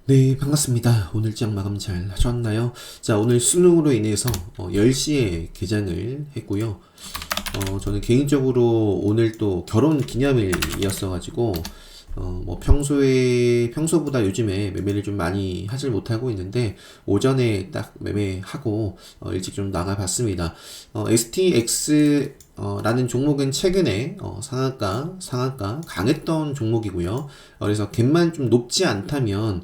네, 반갑습니다. 오늘 장 마감 잘 하셨나요? 자, 오늘 수능으로 인해서 10시에 개장을 했고요. 저는 개인적으로 오늘 또 결혼 기념일이었어가지고, 뭐 평소보다 요즘에 매매를 좀 많이 하질 못하고 있는데, 오전에 딱 매매하고, 일찍 좀 나가봤습니다. STX, 라는 종목은 최근에 상한가 강했던 종목이고요. 그래서 갭만 좀 높지 않다면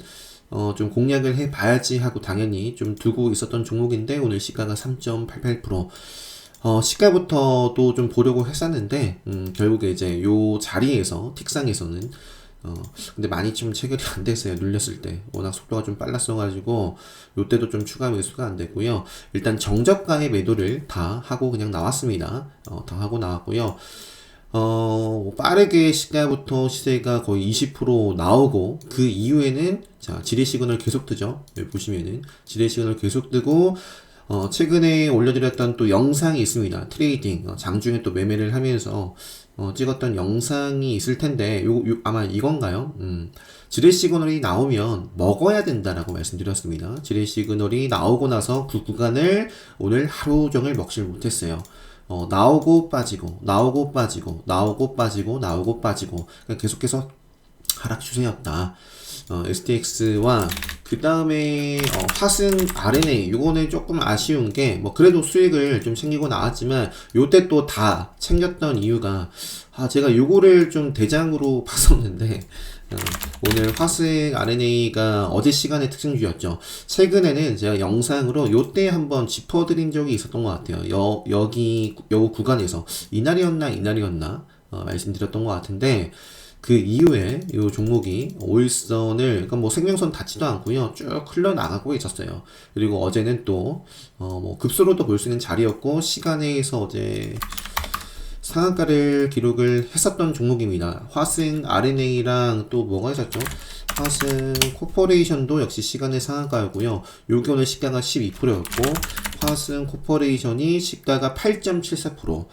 좀 공략을 해 봐야지 하고 당연히 좀 두고 있었던 종목인데 오늘 시가가 3.88%. 시가부터도 좀 보려고 했었는데 결국에 이제 요 자리에서 틱상에서는 근데 많이 좀 체결이 안 됐어요. 눌렸을 때 워낙 속도가 좀 빨랐어가지고 요때도 좀 추가 매수가 안 됐고요. 일단 정저가의 매도를 다 하고 그냥 나왔습니다. 다 하고 나왔고요. 빠르게 시가부터 시세가 거의 20% 나오고 그 이후에는 자 지뢰 시그널 계속 뜨죠. 여기 보시면은 지뢰 시그널 계속 뜨고 최근에 올려드렸던 또 영상이 있습니다. 트레이딩 장중에 또 매매를 하면서 찍었던 영상이 있을 텐데 아마 이건가요? 지뢰 시그널이 나오면 먹어야 된다라고 말씀드렸습니다. 지뢰 시그널이 나오고 나서 그 구간을 오늘 하루 종일 먹질 못했어요. 나오고 빠지고 나오고 빠지고 나오고 빠지고 나오고 빠지고 그러니까 계속해서 하락 추세였다. STX와 그 다음에 화승 RNA 요거는 조금 아쉬운 게 뭐 그래도 수익을 좀 챙기고 나왔지만 요때 또 다 챙겼던 이유가 제가 요거를 좀 대장으로 봤었는데 오늘 화승 RNA가 어제 시간의 특징주였죠. 최근에는 제가 영상으로 요때 한번 짚어드린 적이 있었던 것 같아요. 여기 요 구간에서 이날이었나 말씀드렸던 것 같은데 그 이후에 이 종목이 오일선을 그러니까 뭐 생명선 닿지도 않고요 쭉 흘러나가고 있었어요. 그리고 어제는 또 뭐 급소로도 볼 수 있는 자리였고 시간에서 어제 상한가를 기록을 했었던 종목입니다. 화승 RNA랑 또 뭐가 있었죠? 화승 코퍼레이션도 역시 시간의 상한가였고요. 요게 오늘 시가가 12%였고 화승 코퍼레이션이 시가가 8.74%.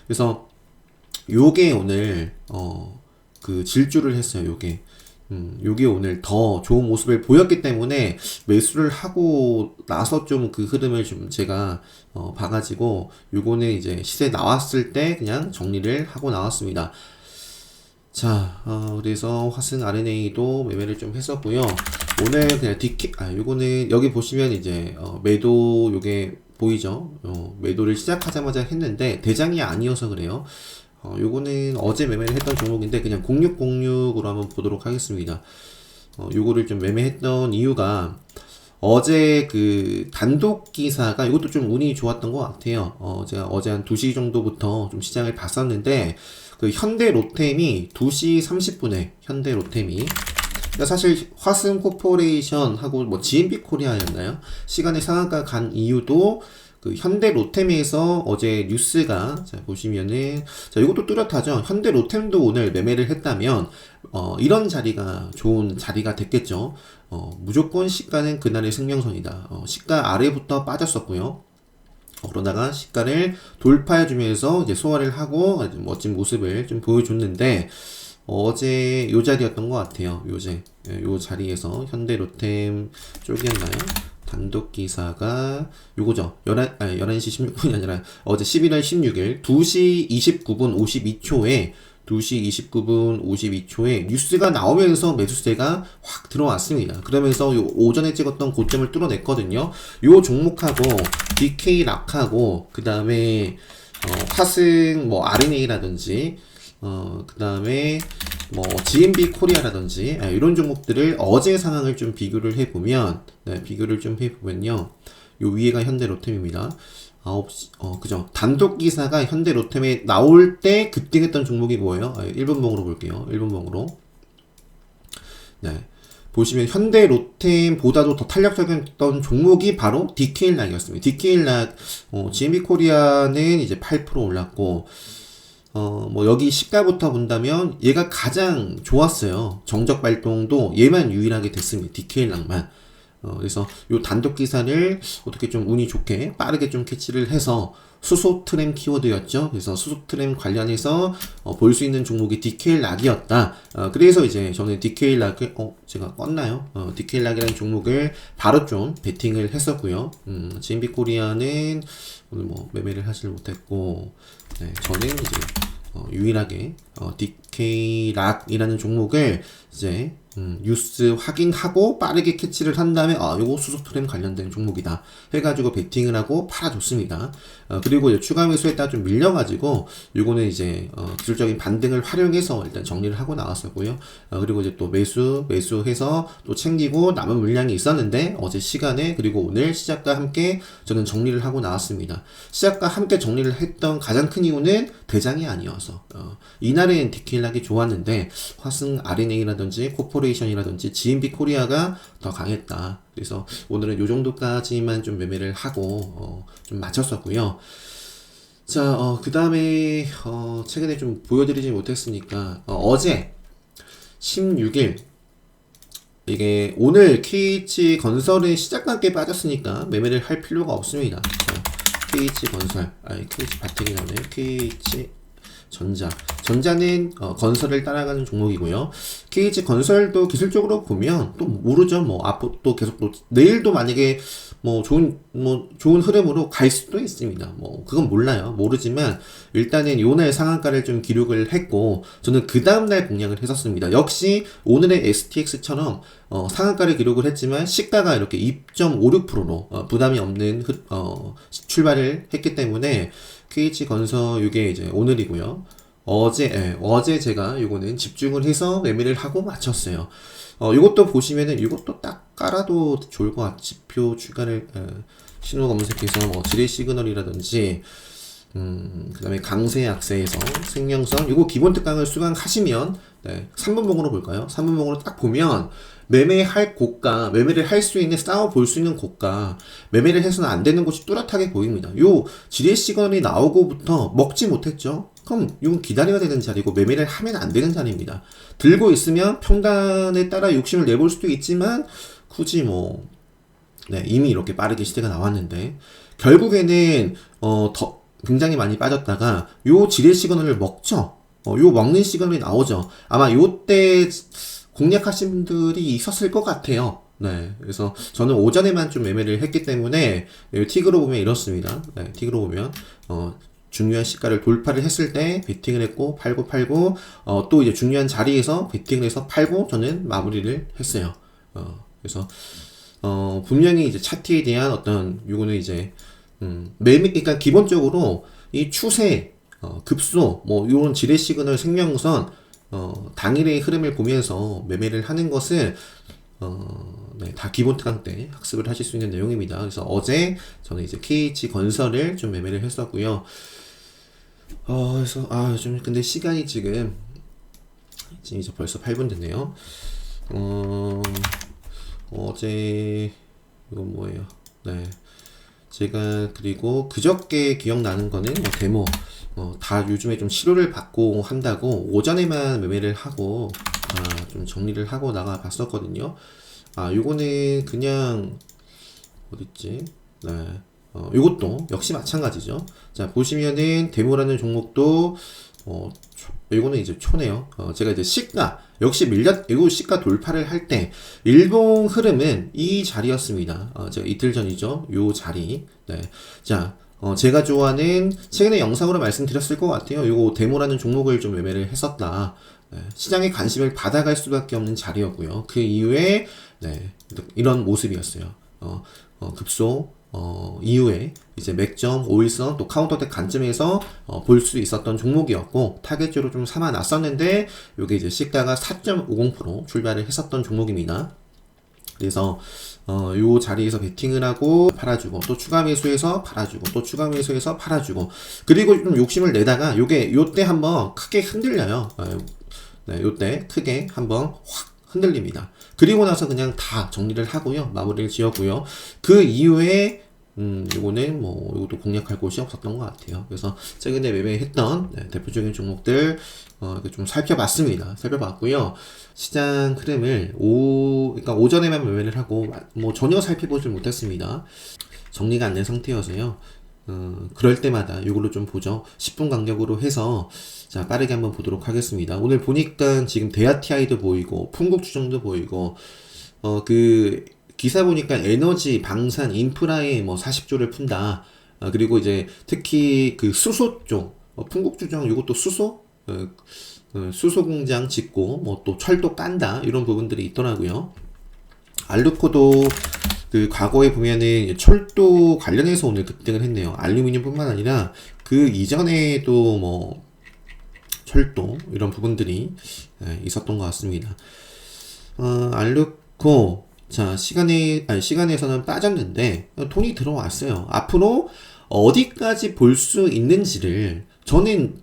그래서 요게 오늘 그 질주를 했어요. 요게 오늘 더 좋은 모습을 보였기 때문에 매수를 하고 나서 좀 그 흐름을 좀 제가 봐가지고 요거는 이제 시세 나왔을 때 그냥 정리를 하고 나왔습니다. 자, 그래서 화승 RNA도 매매를 좀 했었고요. 오늘 그냥 요거는 여기 보시면 이제 매도 요게 보이죠? 매도를 시작하자마자 했는데 대장이 아니어서 그래요. 요거는 어제 매매를 했던 종목인데 그냥 0606으로 한번 보도록 하겠습니다. 요거를 좀 매매했던 이유가 어제 그 단독 기사가 이것도 좀 운이 좋았던 것 같아요. 제가 어제 한 2시 정도부터 좀 시장을 봤었는데 그 현대 로템이 2시 30분에 현대 로템이 그러니까 사실 화승 코퍼레이션하고 뭐 GMB 코리아였나요? 시간에 상한가 간 이유도 그 현대 로템에서 어제 뉴스가 자 보시면은 자 이것도 뚜렷하죠. 현대 로템도 오늘 매매를 했다면 이런 자리가 좋은 자리가 됐겠죠. 무조건 시가는 그날의 생명선이다. 시가 아래부터 빠졌었고요. 그러다가 시가를 돌파해주면서 이제 소화를 하고 멋진 모습을 좀 보여줬는데 어제 요 자리였던 것 같아요. 요 자리에서 현대로템 쪽이었나요? 단독 기사가 요거죠. 11시 16분이 아니라 어제 11월 16일 2시 29분 52초에 2시 29분 52초에 뉴스가 나오면서 매수세가 확 들어왔습니다. 그러면서 요 오전에 찍었던 고점을 뚫어냈거든요. 요 종목하고 DK 락하고 그 다음에 화승 뭐 RNA라든지 그 다음에 뭐 GMB 코리아라든지 이런 종목들을 어제 상황을 좀 비교를 해보면 요 위에가 현대 로템입니다. 9시 그죠. 단독 기사가 현대 로템에 나올 때 급등했던 종목이 뭐예요? 1분봉으로 볼게요. 1분봉으로 보시면 현대 로템보다도 더 탄력적이었던 종목이 바로 DK락이었습니다. DK락 GMB 코리아는 이제 8% 올랐고 뭐 여기 시가부터 본다면 얘가 가장 좋았어요. 정적 발동도 얘만 유일하게 됐습니다. DK락만. 그래서 요 단독 기사를 어떻게 좀 운이 좋게 빠르게 좀 캐치를 해서 수소 트램 키워드였죠. 그래서 수소 트램 관련해서 볼 수 있는 종목이 DK 락이었다. 그래서 이제 저는 DK 락을 제가 껐나요? DK 락이라는 종목을 바로 좀 베팅을 했었고요. GMB 코리아는 오늘 뭐 매매를 하질 못했고, 네, 저는 이제 유일하게 DK 락이라는 종목을 이제 뉴스 확인하고 빠르게 캐치를 한 다음에 요거 수소트램 관련된 종목이다 해가지고 베팅을 하고 팔아줬습니다. 그리고 이제 추가 매수했다가 좀 밀려가지고 요거는 이제 기술적인 반등을 활용해서 일단 정리를 하고 나왔었고요. 그리고 이제 또 매수해서 또 챙기고 남은 물량이 있었는데 어제 시간에 그리고 오늘 시작과 함께 저는 정리를 하고 나왔습니다. 시작과 함께 정리를 했던 가장 큰 이유는 대장이 아니어서 이날은 디킬락이 좋았는데 화승 RNA라든지 코퍼레이션이라든지 GMB 코리아가 더 강했다. 그래서 오늘은 요 정도까지만 좀 매매를 하고 좀 마쳤었고요. 자, 그 다음에 최근에 좀 보여드리지 못했으니까 어제 16일 이게 오늘 KH 건설은 시작과 함께 빠졌으니까 매매를 할 필요가 없습니다. 자, KH 건설, KH 바텍이 나오네요. KH 전자는 건설을 따라가는 종목이고요. KH 건설도 기술적으로 보면 또 모르죠. 뭐 앞으로 또 계속 또 내일도 만약에 좋은 흐름으로 갈 수도 있습니다. 뭐 그건 몰라요. 모르지만 일단은 요날 상한가를 좀 기록을 했고 저는 그 다음날 공략을 했었습니다. 역시 오늘의 STX처럼 상한가를 기록을 했지만 시가가 이렇게 2.56%로 부담이 없는 출발을 했기 때문에 KH 건설 이게 이제 오늘이고요. 어제 제가 요거는 집중을 해서 매매를 하고 마쳤어요. 요것도 보시면은 요것도 딱 깔아도 좋을 것 같아요. 지표 주가를 신호 검색해서 뭐 지뢰 시그널이라든지 그 다음에 강세 약세에서 생명선 요거 기본 특강을 수강하시면 3분봉으로 볼까요? 3분봉으로 딱 보면 매매할 고가, 매매를 할 수 있는, 싸워 볼 수 있는 고가, 매매를 해서는 안 되는 곳이 뚜렷하게 보입니다. 요 지뢰 시그널이 나오고부터 먹지 못했죠? 그럼 이건 기다려야 되는 자리고 매매를 하면 안 되는 자리입니다. 들고 있으면 평단에 따라 욕심을 내볼 수도 있지만 굳이 이미 이렇게 빠르게 시대가 나왔는데 결국에는 더 굉장히 많이 빠졌다가 요 지뢰 시그널을 먹죠. 요 먹는 시그널이 나오죠. 아마 요때 공략하신 분들이 있었을 것 같아요. 네. 그래서 저는 오전에만 좀 매매를 했기 때문에 틱으로 보면 이렇습니다. 네. 틱으로 보면 중요한 시가를 돌파를 했을 때 베팅을 했고 팔고 또 이제 중요한 자리에서 베팅을 해서 팔고 저는 마무리를 했어요. 그래서 분명히 이제 차트에 대한 어떤 요거는 이제 그러니까 기본적으로 이 추세 급소 요런 지뢰 시그널 생명선 당일의 흐름을 보면서 매매를 하는 것을 다 기본 특강 때 학습을 하실 수 있는 내용입니다. 그래서 어제 저는 이제 KH 건설을 좀 매매를 했었고요. 그래서 좀 근데 시간이 지금 이제 벌써 8분 됐네요. 어제 이건 뭐예요? 네. 제가 그리고 그저께 기억나는 거는 데모 다 요즘에 좀 치료를 받고 한다고 오전에만 매매를 하고 좀 정리를 하고 나가 봤었거든요. 요거는 그냥 어딨지? 네. 요것도 역시 마찬가지죠. 자, 보시면은 데모라는 종목도 이거는 이제 초네요. 제가 이제 시가 역시 이거 시가 돌파를 할 때 일봉 흐름은 이 자리였습니다. 제가 이틀 전이죠. 요 자리. 네. 자, 제가 좋아하는 최근에 영상으로 말씀드렸을 것 같아요. 요거 데모라는 종목을 좀 매매를 했었다. 네. 시장의 관심을 받아갈 수밖에 없는 자리였고요. 그 이후에 이런 모습이었어요. 급소 이후에 이제 맥점, 5일선 또 카운터대 관점에서 볼 수 있었던 종목이었고 타겟으로 좀 삼아 놨었는데 요게 이제 시가가 4.50% 출발을 했었던 종목입니다. 그래서 요 자리에서 베팅을 하고 팔아주고 또 추가 매수해서 팔아주고 또 추가 매수해서 팔아주고 그리고 좀 욕심을 내다가 요때 한번 크게 흔들려요. 요때 크게 한번 확 흔들립니다. 그리고 나서 그냥 다 정리를 하고요. 마무리를 지었고요. 그 이후에 요거는 뭐 요것도 공략할 곳이 없었던 것 같아요. 그래서 최근에 매매했던 대표적인 종목들 이렇게 좀 살펴봤고요. 시장 흐름을 그러니까 오전에만 매매를 하고 뭐 전혀 살펴보질 못했습니다. 정리가 안 된 상태여서요. 그럴 때마다 이걸로 좀 보죠. 10분 간격으로 해서 자 빠르게 한번 보도록 하겠습니다. 오늘 보니까 지금 대아티아이도 보이고 풍국주정도 보이고 그 기사 보니까 에너지, 방산, 인프라에 뭐 40조를 푼다. 그리고 이제 특히 그 수소 쪽 풍국주정 이것도 수소 수소 공장 짓고 뭐 또 철도 깐다 이런 부분들이 있더라고요. 알루코도 그 과거에 보면은 철도 관련해서 오늘 급등을 했네요. 알루미늄뿐만 아니라 그 이전에도 뭐 철도 이런 부분들이 있었던 것 같습니다. 알루코 자 시간에서는 빠졌는데 돈이 들어왔어요. 앞으로 어디까지 볼 수 있는지를 저는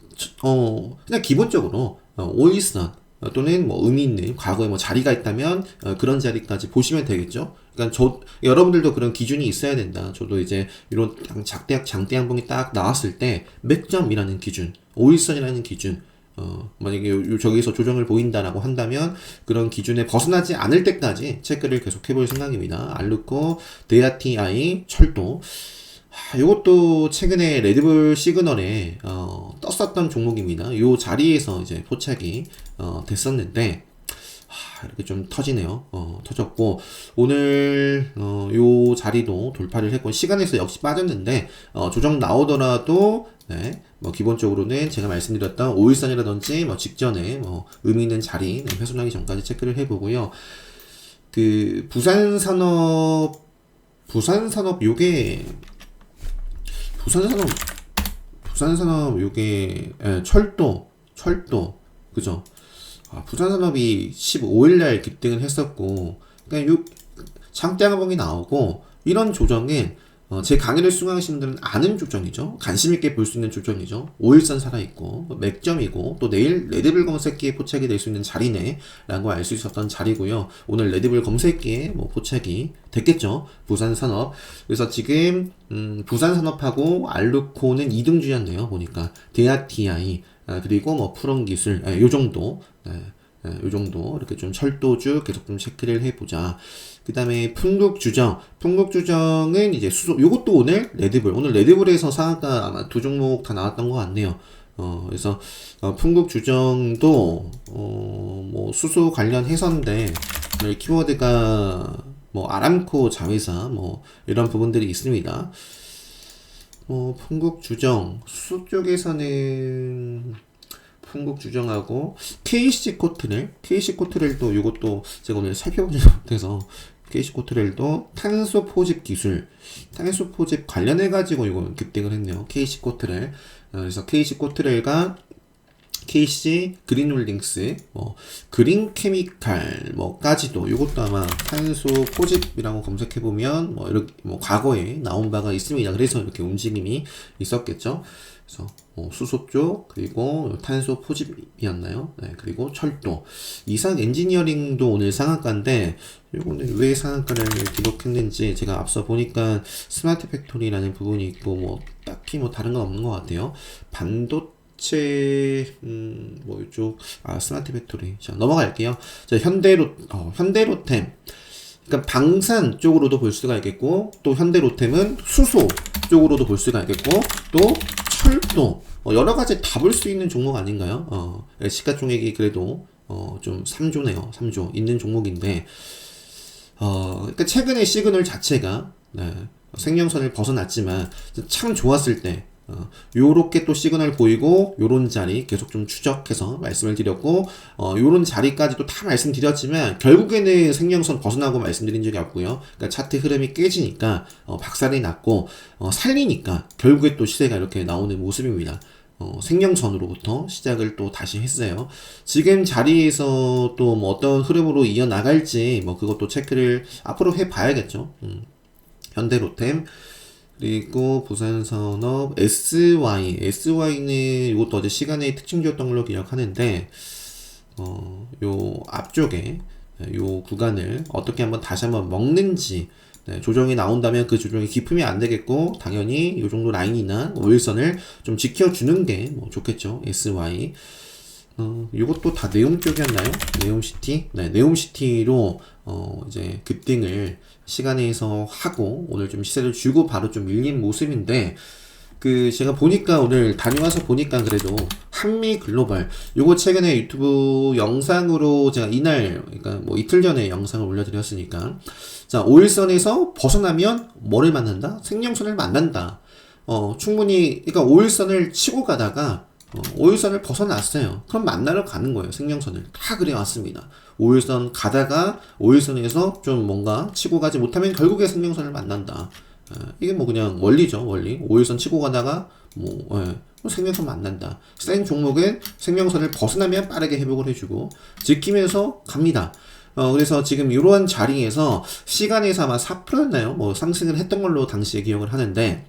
그냥 기본적으로 오일선 또는 뭐 의미 있는 과거에 뭐 자리가 있다면 그런 자리까지 보시면 되겠죠. 그러니까 여러분들도 그런 기준이 있어야 된다. 저도 이제 이런 장대 양봉이 딱 나왔을 때 몇 점이라는 기준, 오일선이라는 기준, 만약에 저기서 조정을 보인다라고 한다면 그런 기준에 벗어나지 않을 때까지 체크를 계속 해볼 생각입니다. 알루코, 데아티아이, 철도. 이것도 최근에 레드불 시그널에 떴었던 종목입니다. 요 자리에서 이제 포착이 됐었는데 이렇게 좀 터지네요. 터졌고 오늘 요 자리도 돌파를 했고 시간에서 역시 빠졌는데 조정 나오더라도 네, 뭐 기본적으로는 제가 말씀드렸던 오일선이라든지 뭐 직전에 뭐 의미 있는 자리 훼손하기 전까지 체크를 해보고요. 그 부산산업 요게 부산산업 요게 철도 그죠? 부산산업이 15일날 급등을 했었고 그러니까 요 장대양봉이 나오고 이런 조정은 제 강의를 수강하시는 분들은 아는 조정이죠. 관심있게 볼 수 있는 조정이죠. 5일선 살아있고 맥점이고 또 내일 레드불 검색기에 포착이 될 수 있는 자리네 라고 알 수 있었던 자리고요. 오늘 레드불 검색기에 뭐 포착이 됐겠죠. 부산산업. 그래서 지금 부산산업하고 알루코는 2등주였네요. 보니까 데아티아이 그리고 뭐 푸른기술 요정도 요 정도 이렇게 좀 철도주 계속 좀 체크를 해보자. 그 다음에 풍국주정은 이제 수소 요것도 오늘 레드불에서 상한가 아마 두 종목 다 나왔던 것 같네요. 그래서 풍국주정도 뭐 수소 관련해서인데 키워드가 뭐 아람코 자회사 뭐 이런 부분들이 있습니다. 풍국주정 수소 쪽에서는 풍국주정하고 KC코트렐도 이것도 제가 오늘 살펴보지 못해서 KC코트렐도 탄소 포집 관련해가지고 이거 급등을 했네요. KC코트렐. 그래서 KC코트렐과 KC 그린홀딩스, 뭐 그린케미칼, 뭐까지도 이것도 아마 탄소 포집이라고 검색해보면 뭐 이렇게 뭐 과거에 나온 바가 있습니다. 그래서 이렇게 움직임이 있었겠죠. 그래서 수소 쪽 그리고 탄소 포집이었나요? 네, 그리고 철도. 이상 엔지니어링도 오늘 상한가인데 이거는 왜 상한가를 기록했는지 제가 앞서 보니까 스마트 팩토리라는 부분이 있고 뭐 딱히 뭐 다른 건 없는 것 같아요. 뭐 이쪽 스마트 팩토리. 자 넘어갈게요. 자 현대로템. 그러니까 방산 쪽으로도 볼 수가 있겠고 또 현대로템은 수소 쪽으로도 볼 수가 있겠고 또 철도 여러 가지 다 볼 수 있는 종목 아닌가요? 시가총액이 그래도 좀 3조네요. 3조 있는 종목인데 그러니까 최근에 시그널 자체가 생명선을 벗어났지만 참 좋았을 때 요렇게 또 시그널 보이고 요런 자리 계속 좀 추적해서 말씀을 드렸고 요런 자리까지도 다 말씀드렸지만 결국에는 생명선 벗어나고 말씀드린 적이 없고요. 그러니까 차트 흐름이 깨지니까 박살이 났고 살리니까 결국에 또 시세가 이렇게 나오는 모습입니다. 생명선으로부터 시작을 또 다시 했어요. 지금 자리에서 또 뭐 어떤 흐름으로 이어나갈지 뭐 그것도 체크를 앞으로 해봐야겠죠. 현대로템 그리고 부산산업 SY는 이것도 어제 시간의 특징주였던 걸로 기억하는데 요 앞쪽에 네, 요 구간을 어떻게 한번 다시 한번 먹는지 네, 조정이 나온다면 그 조정이 깊으면 안 되겠고 당연히 요 정도 라인이나 오일선을 좀 지켜주는 게 뭐 좋겠죠. SY 요것도 다 네옴 쪽이었나요? 네옴시티? 네, 네옴시티로 이제 급등을 시간에서 하고 오늘 좀 시세를 주고 바로 좀 밀린 모습인데 그 제가 보니까 오늘 다녀와서 보니까 그래도 한미 글로벌 요거 최근에 유튜브 영상으로 제가 이날 그러니까 뭐 이틀 전에 영상을 올려드렸으니까 자 오일선에서 벗어나면 뭐를 만난다? 생명선을 만난다. 충분히 그러니까 오일선을 치고 가다가 오일선을 벗어났어요. 그럼 만나러 가는 거예요. 생명선을 다 그래 왔습니다. 오일선 가다가 오일선에서 좀 뭔가 치고 가지 못하면 결국에 생명선을 만난다. 이게 뭐 그냥 원리죠. 원리. 오일선 치고 가다가 뭐 생명선 만난다. 센 종목은 생명선을 벗어나면 빠르게 회복을 해주고 지키면서 갑니다. 그래서 지금 이러한 자리에서 시간에서 아마 4%였나요? 뭐 상승을 했던 걸로 당시에 기억을 하는데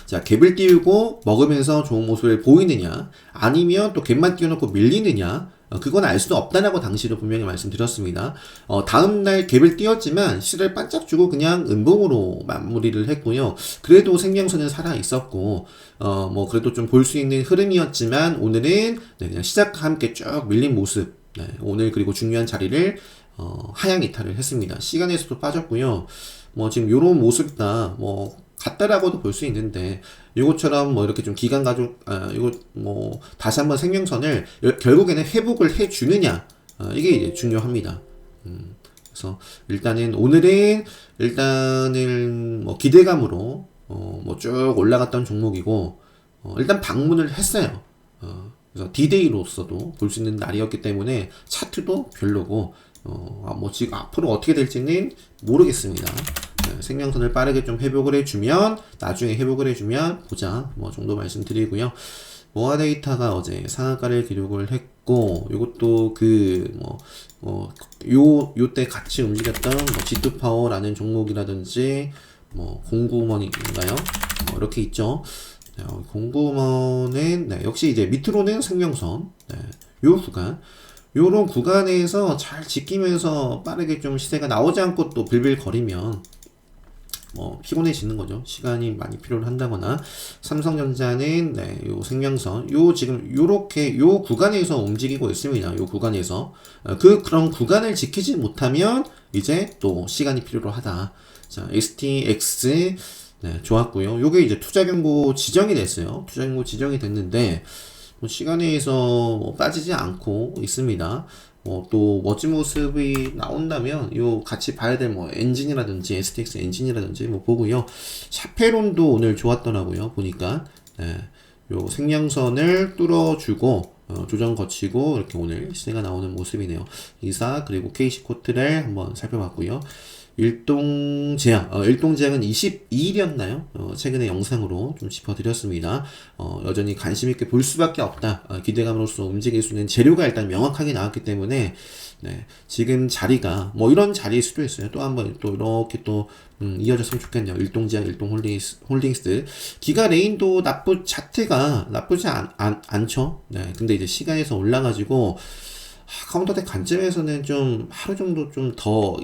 자, 갭을 띄우고 먹으면서 좋은 모습을 보이느냐 아니면 또 갭만 띄워놓고 밀리느냐 그건 알 수는 없다라고 당시로 분명히 말씀드렸습니다. 다음날 갭을 띄웠지만 시를 반짝 주고 그냥 음봉으로 마무리를 했고요. 그래도 생명선은 살아 있었고 뭐 그래도 좀 볼 수 있는 흐름이었지만 오늘은 네, 그냥 시작과 함께 쭉 밀린 모습 네, 오늘 그리고 중요한 자리를 하향 이탈을 했습니다. 시간에서도 빠졌고요. 뭐 지금 요런 모습이다 뭐 같다라고도 볼 수 있는데 이것처럼 뭐 이렇게 좀 기간 가족 이거 뭐 다시 한번 생명선을 결국에는 회복을 해 주느냐 이게 이제 중요합니다. 그래서 일단은 오늘은 일단은 뭐 기대감으로 뭐 쭉 올라갔던 종목이고 일단 방문을 했어요. 그래서 디데이로서도 볼 수 있는 날이었기 때문에 차트도 별로고 뭐 지금 앞으로 어떻게 될지는 모르겠습니다. 생명선을 빠르게 좀 회복을 해주면 나중에 회복을 해주면 보자 뭐 정도 말씀드리고요. 모아데이터가 어제 상한가를 기록을 했고 이것도 그 요때 같이 움직였던 뭐 G2파워라는 종목이라든지 뭐 공구먼인가요? 이렇게 있죠. 네, 공구먼은 네, 역시 이제 밑으로는 생명선 네, 요 구간 요런 구간에서 잘 지키면서 빠르게 좀 시세가 나오지 않고 또 빌빌거리면 뭐 피곤해지는 거죠. 시간이 많이 필요를 한다거나 삼성전자는 네, 요 생명선 요 지금 요렇게 요 구간에서 움직이고 있습니다. 요 구간에서 그런 구간을 지키지 못하면 이제 또 시간이 필요로 하다. 자, STX 네, 좋았고요. 요게 이제 투자 경고 지정이 됐어요. 투자 경고 지정이 됐는데 뭐 시간에서 뭐 빠지지 않고 있습니다. 또 멋진 모습이 나온다면 요 같이 봐야 될 뭐 엔진이라든지 STX 엔진이라든지 뭐 보고요. 샤페론도 오늘 좋았더라고요. 보니까 네, 요 생명선을 뚫어주고 조정 거치고 이렇게 오늘 시세가 나오는 모습이네요. 이사 그리고 KC코트를 한번 살펴봤고요. 일동제약은 22일이었나요? 최근에 영상으로 좀 짚어드렸습니다. 여전히 관심있게 볼 수밖에 없다. 기대감으로서 움직일 수 있는 재료가 일단 명확하게 나왔기 때문에, 네, 지금 자리가, 뭐 이런 자리일 수도 있어요. 또 한번 또 이렇게 또, 이어졌으면 좋겠네요. 일동제약, 일동홀딩스. 기가레인도 차트가 나쁘지 않죠. 네, 근데 이제 시간에서 올라가지고, 카운터대 관점에서는 좀 하루 정도 좀 더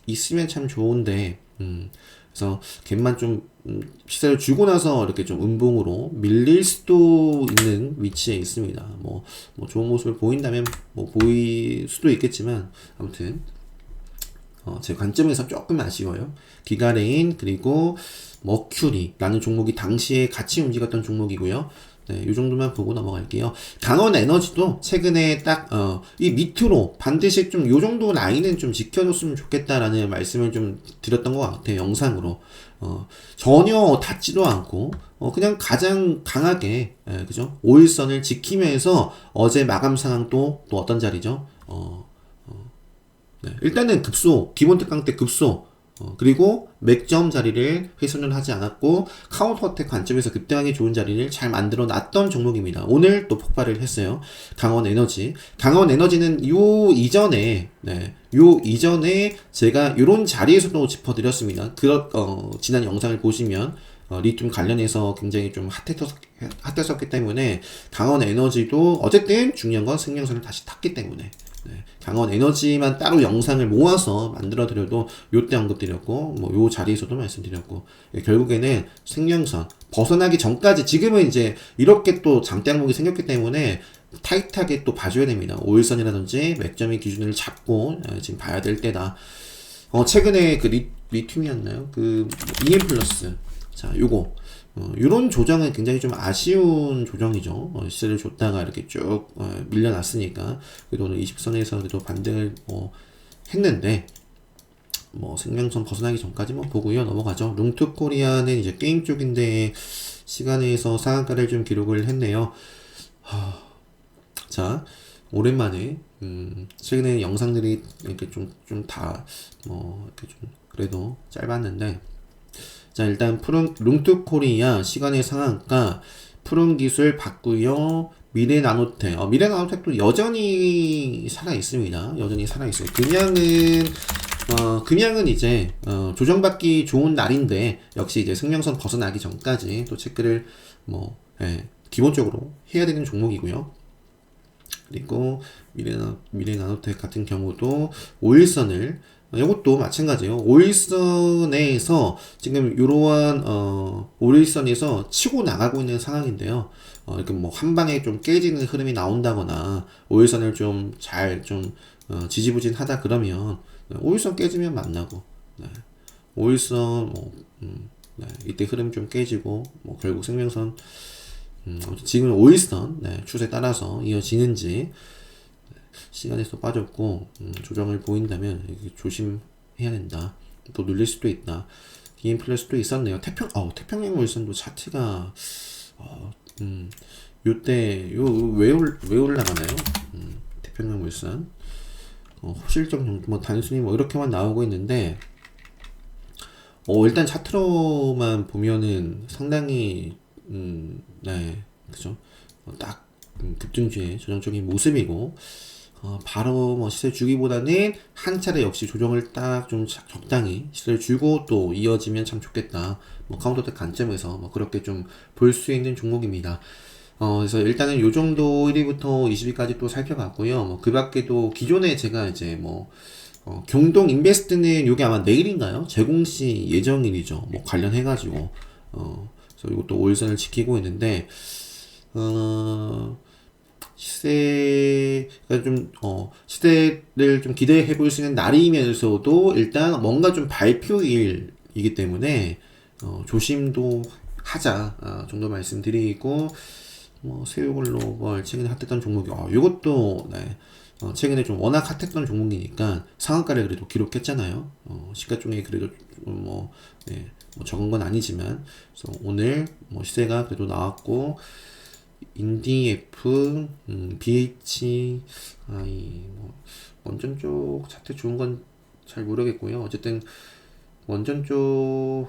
있으면 참 좋은데, 그래서 갭만 좀 시세를 주고 나서 이렇게 좀 음봉으로 밀릴 수도 있는 위치에 있습니다. 뭐 좋은 모습을 보인다면 뭐 보일 수도 있겠지만 아무튼 제 관점에서 조금 아쉬워요. 기가레인 그리고 머큐리라는 종목이 당시에 같이 움직였던 종목이고요. 네, 이 정도만 보고 넘어갈게요. 강원 에너지도 최근에 딱, 이 밑으로 반드시 좀 요 정도 라인은 좀 지켜줬으면 좋겠다라는 말씀을 좀 드렸던 것 같아요. 영상으로. 전혀 닿지도 않고, 그냥 가장 강하게, 그죠? 5일선을 지키면서 어제 마감 상황 또 어떤 자리죠? 네, 일단은 급소, 기본 특강 때 급소, 그리고 맥점 자리를 훼손을 하지 않았고 카운터 어택 관점에서 급등하기 좋은 자리를 잘 만들어 놨던 종목입니다. 오늘 또 폭발을 했어요. 강원 에너지는 요 이전에 제가 요런 자리에서도 짚어드렸습니다. 지난 영상을 보시면 리튬 관련해서 굉장히 좀 핫했었기 때문에 강원 에너지도 어쨌든 중요한 건 생명선을 다시 탔기 때문에 강원 에너지만 따로 영상을 모아서 만들어 드려도 요때 언급드렸고 뭐 요 자리에서도 말씀드렸고 결국에는 생명선 벗어나기 전까지 지금은 이제 이렇게 또 장대 항목이 생겼기 때문에 타이트하게 또 봐줘야 됩니다. 5일선이라든지 맥점의 기준을 잡고 지금 봐야 될 때다. 최근에 그 리튬이었나요? 그 EM 플러스. 자, 요거. 요런 조정은 굉장히 좀 아쉬운 조정이죠. 시세를 줬다가 이렇게 쭉 밀려났으니까. 그래도 오늘 20선에서 그래도 반등을 했는데, 생명선 벗어나기 전까지 보고요. 넘어가죠. 룽투코리아는 이제 게임 쪽인데, 시간에서 상한가를 좀 기록을 했네요. 자, 오랜만에, 최근에 영상들이 이렇게 이렇게 좀, 그래도 짧았는데, 자, 일단 룽투코리아 시간의 상한가, 푸른기술 봤고요. 미래나노텍. 미래나노텍도 여전히 살아있습니다. 여전히 살아있어요. 금양은 이제, 조정받기 좋은 날인데, 역시 이제 생명선 벗어나기 전까지 또 체크를, 기본적으로 해야 되는 종목이고요. 그리고 미래나노텍 같은 경우도 5일선을 이것도 마찬가지예요. 5일선에서 지금 이러한 5일선에서 치고 나가고 있는 상황인데요. 이렇게 한 방에 좀 깨지는 흐름이 나온다거나 5일선을 좀 잘 지지부진하다 그러면 5일선 깨지면 만나고 5일선 이때 흐름 좀 깨지고 결국 생명선 지금 5일선 추세 따라서 이어지는지 시간에서 빠졌고 조정을 보인다면 조심해야 된다. 또 눌릴 수도 있다. 기인 플레이 수도 있었네요. 태평양 물선도 차트가 요때 왜 올라가나요? 태평양 물선 호실적 정도 단순히 이렇게만 나오고 있는데 일단 차트로만 보면은 상당히 그죠? 딱 급등주의 전형적인 모습이고 바로 시세 주기보다는 한 차례 역시 조정을 딱 좀 적당히 시세를 주고 또 이어지면 참 좋겠다. 카운터텍 관점에서 그렇게 좀 볼 수 있는 종목입니다. 그래서 일단은 요 정도 1위부터 20위까지 또 살펴봤고요. 그 밖에도 기존에 제가 이제 경동 인베스트는 요게 아마 내일인가요? 제공시 예정일이죠. 관련해가지고 그래서 이것도 5일선을 지키고 있는데 시세가 시세를 좀 기대해 볼 수 있는 날이면서도 일단 뭔가 좀 발표일이기 때문에 조심도 하자 정도 말씀드리고 세우글로벌 최근에 핫했던 종목이 이것도 최근에 좀 워낙 핫했던 종목이니까 상한가를 그래도 기록했잖아요. 시가총액이 그래도 적은 건 아니지만 그래서 오늘 시세가 그래도 나왔고 인디F, BH, 원전 쪽 차트 좋은 건 잘 모르겠고요. 어쨌든 원전 쪽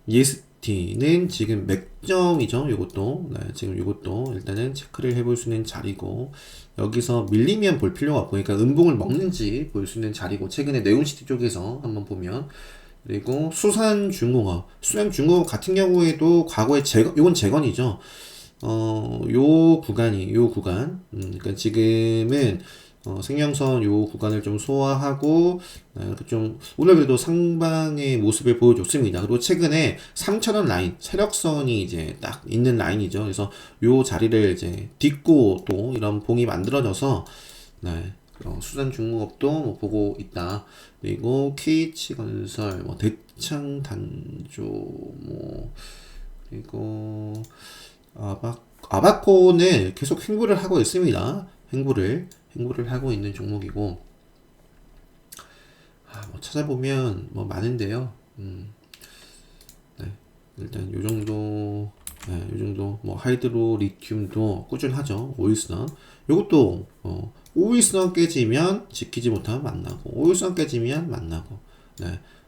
EST는 지금 맥점이죠. 요것도 지금 요것도 일단은 체크를 해볼 수 있는 자리고 여기서 밀리면 볼 필요가 없고 그러니까 음봉을 먹는지 볼 수 있는 자리고 최근에 네온시티 쪽에서 한번 보면 그리고 수산중공업 같은 경우에도 과거에 이건 재건이죠. 요 구간. 그러니까 지금은 생명선 요 구간을 좀 소화하고 좀 오늘 그래도 상방의 모습을 보여줬습니다. 그리고 최근에 3,000원 라인 세력선이 이제 딱 있는 라인이죠. 그래서 요 자리를 이제 딛고 또 이런 봉이 만들어져서 수산중공업도 보고 있다. 그리고 KH건설, 대창단조, 그리고 아바코는 계속 횡보를 하고 있습니다. 횡보를 하고 있는 종목이고, 찾아보면 많은데요. 일단 요 정도, 하이드로 리튬도 꾸준하죠. 오일선. 요것도, 5일선 깨지면 지키지 못하면 만나고 5일선 깨지면 만나고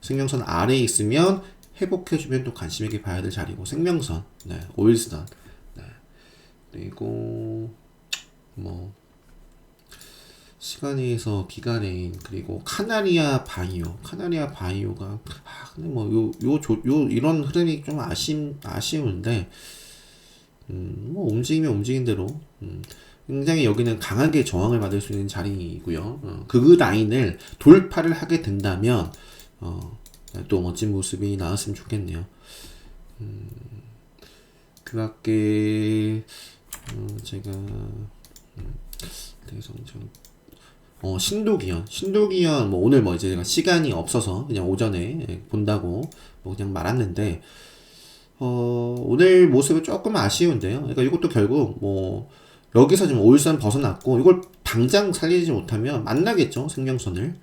생명선 아래에 있으면 회복해주면 또 관심 있게 봐야 될 자리고 생명선 5일선 그리고 시간에서 기간에인 그리고 카나리아 바이오가 근데 이런 흐름이 좀 아쉬운데 움직이면 움직인 대로 굉장히 여기는 강하게 저항을 받을 수 있는 자리이고요. 그 라인을 돌파를 하게 된다면 또 멋진 모습이 나왔으면 좋겠네요. 그 밖에 제가 대성장 신도기현 뭐 오늘 뭐 이제 제가 시간이 없어서 그냥 오전에 본다고 뭐 그냥 말았는데 오늘 모습은 조금 아쉬운데요. 그러니까 이것도 결국 뭐 여기서 지금 5일선 벗어났고 이걸 당장 살리지 못하면 만나겠죠, 생명선을.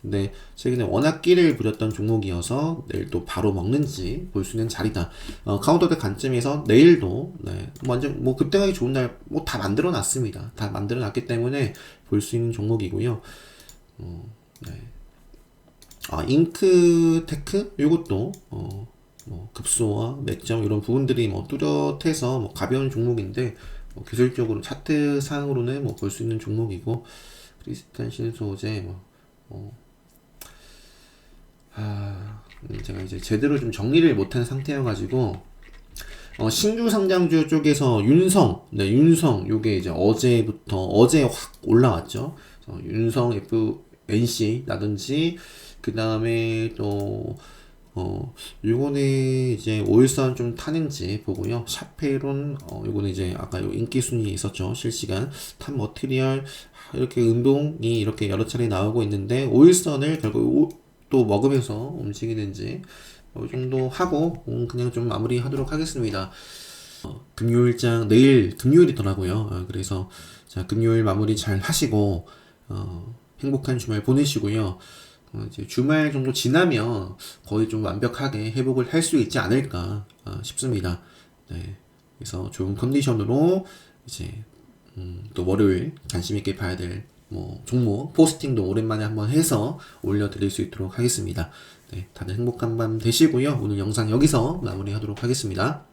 근데 최근에 워낙 끼를 부렸던 종목이어서 내일 또 바로 먹는지 볼 수 있는 자리다. 카운터대 관점에서 내일도 완전 뭐 급등하기 좋은 날 뭐 다 만들어 놨습니다. 다 만들어 놨기 때문에 볼 수 있는 종목이고요. 잉크테크 요것도 뭐 급소와 맥점 이런 부분들이 뭐 뚜렷해서 뭐 가벼운 종목인데 뭐 기술적으로 차트 상으로는 뭐 볼 수 있는 종목이고 크리스탈 신소재 제가 이제 제대로 좀 정리를 못한 상태여가지고 신규 상장주 쪽에서 윤성 요게 이제 어제 확 올라왔죠. 윤성 FNC 라든지 그 다음에 또 요거는 이제 5일선 좀 타는지 보고요. 샤페론, 요거는 이제 아까 요 인기 순위에 있었죠. 실시간 탑 머티리얼 이렇게 운동이 이렇게 여러 차례 나오고 있는데 5일선을 결국 또 먹으면서 움직이는지 이 정도 하고 그냥 좀 마무리하도록 하겠습니다. 금요일장 내일 금요일이더라고요. 그래서 자 금요일 마무리 잘 하시고 행복한 주말 보내시고요. 이제 주말 정도 지나면 거의 좀 완벽하게 회복을 할 수 있지 않을까 싶습니다. 네. 그래서 좋은 컨디션으로 이제 또 월요일 관심 있게 봐야 될 뭐 종목 포스팅도 오랜만에 한번 해서 올려드릴 수 있도록 하겠습니다. 네, 다들 행복한 밤 되시고요. 오늘 영상 여기서 마무리하도록 하겠습니다.